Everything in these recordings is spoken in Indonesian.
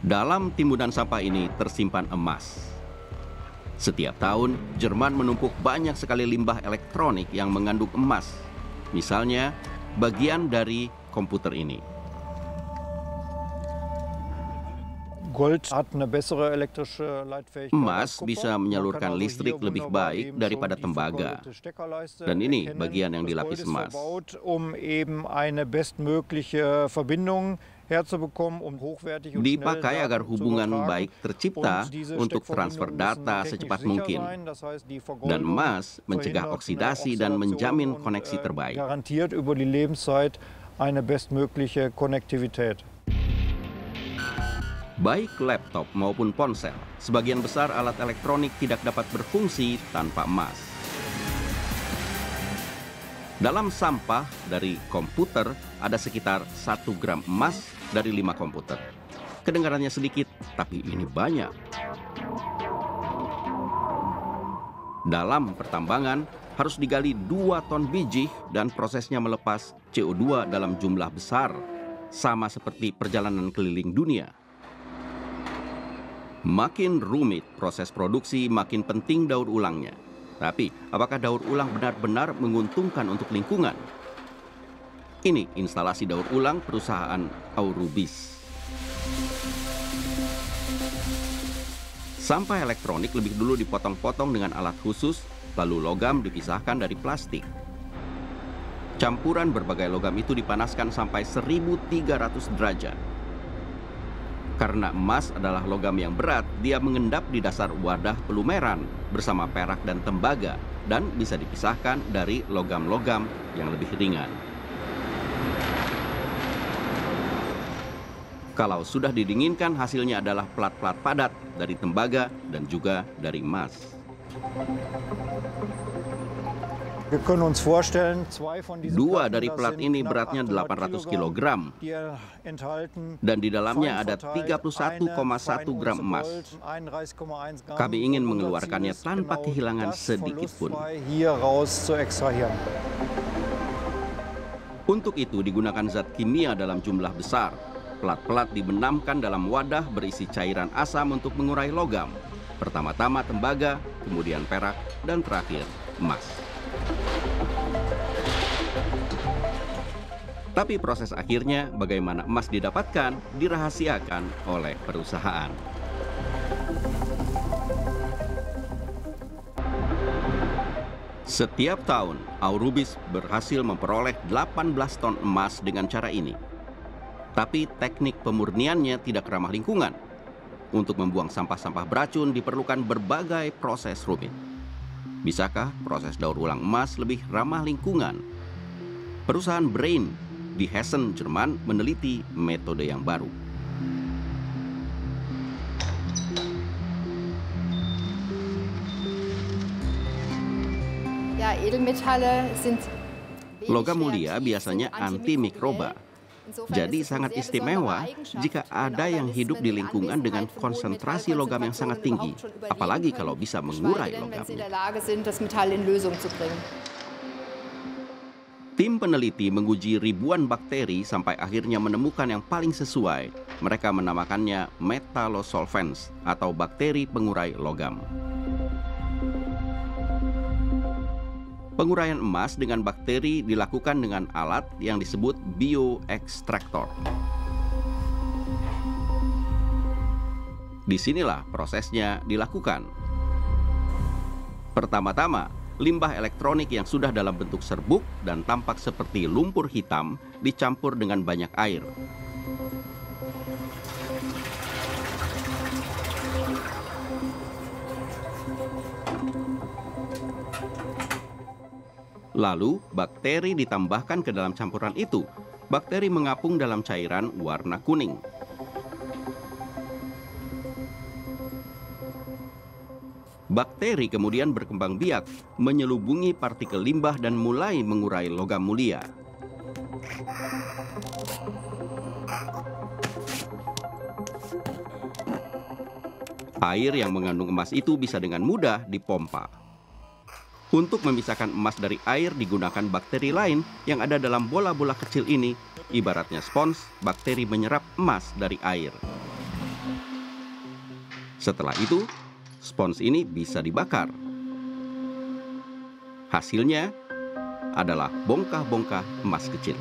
Dalam timbunan sampah ini tersimpan emas. Setiap tahun, Jerman menumpuk banyak sekali limbah elektronik yang mengandung emas. Misalnya, bagian dari komputer ini. Emas bisa menyalurkan listrik lebih baik daripada tembaga. Dan ini bagian yang dilapis emas. Dipakai agar hubungan baik tercipta untuk transfer data secepat mungkin. Dan emas mencegah oksidasi dan menjamin koneksi terbaik. Baik laptop maupun ponsel, sebagian besar alat elektronik tidak dapat berfungsi tanpa emas. Dalam sampah dari komputer ada sekitar 1 gram emas dari 5 komputer. Kedengarannya sedikit, tapi ini banyak. Dalam pertambangan harus digali 2 ton biji dan prosesnya melepas CO2 dalam jumlah besar, sama seperti perjalanan keliling dunia. Makin rumit proses produksi, makin penting daur ulangnya. Tapi, apakah daur ulang benar-benar menguntungkan untuk lingkungan? Ini instalasi daur ulang perusahaan Aurubis. Sampah elektronik lebih dulu dipotong-potong dengan alat khusus, lalu logam dipisahkan dari plastik. Campuran berbagai logam itu dipanaskan sampai 1300 derajat. Karena emas adalah logam yang berat, dia mengendap di dasar wadah pelumeran bersama perak dan tembaga dan bisa dipisahkan dari logam-logam yang lebih ringan. Kalau sudah didinginkan, hasilnya adalah plat-plat padat dari tembaga dan juga dari emas. Dua dari plat ini beratnya 800 kg dan di dalamnya ada 31,1 gram emas. Kami ingin mengeluarkannya tanpa kehilangan sedikit pun. Untuk itu digunakan zat kimia dalam jumlah besar. Plat-plat dibenamkan dalam wadah berisi cairan asam untuk mengurai logam. Pertama-tama tembaga, kemudian perak, dan terakhir emas. Tapi proses akhirnya, bagaimana emas didapatkan, dirahasiakan oleh perusahaan. Setiap tahun, Aurubis berhasil memperoleh 18 ton emas dengan cara ini. Tapi teknik pemurniannya tidak ramah lingkungan. Untuk membuang sampah-sampah beracun diperlukan berbagai proses rumit. Bisakah proses daur ulang emas lebih ramah lingkungan? Perusahaan Brain di Hessen, Jerman meneliti metode yang baru. Logam mulia biasanya antimikroba. Jadi sangat istimewa jika ada yang hidup di lingkungan dengan konsentrasi logam yang sangat tinggi, apalagi kalau bisa mengurai logamnya. Tim peneliti menguji ribuan bakteri sampai akhirnya menemukan yang paling sesuai. Mereka menamakannya metallosolvens atau bakteri pengurai logam. Penguraian emas dengan bakteri dilakukan dengan alat yang disebut bioextractor. Disinilah prosesnya dilakukan. Pertama-tama, limbah elektronik yang sudah dalam bentuk serbuk dan tampak seperti lumpur hitam dicampur dengan banyak air. Lalu, bakteri ditambahkan ke dalam campuran itu. Bakteri mengapung dalam cairan warna kuning. Bakteri kemudian berkembang biak, menyelubungi partikel limbah dan mulai mengurai logam mulia. Air yang mengandung emas itu bisa dengan mudah dipompa. Untuk memisahkan emas dari air digunakan bakteri lain yang ada dalam bola-bola kecil ini. Ibaratnya spons, bakteri menyerap emas dari air. Setelah itu, spons ini bisa dibakar. Hasilnya adalah bongkah-bongkah emas kecil.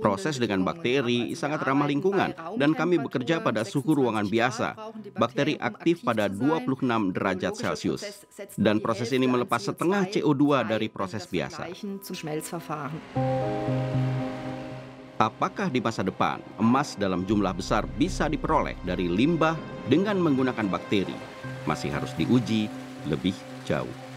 Proses dengan bakteri sangat ramah lingkungan dan kami bekerja pada suhu ruangan biasa. Bakteri aktif pada 26 derajat Celcius. Dan proses ini melepas setengah CO2 dari proses biasa. Apakah di masa depan emas dalam jumlah besar bisa diperoleh dari limbah dengan menggunakan bakteri? Masih harus diuji lebih jauh.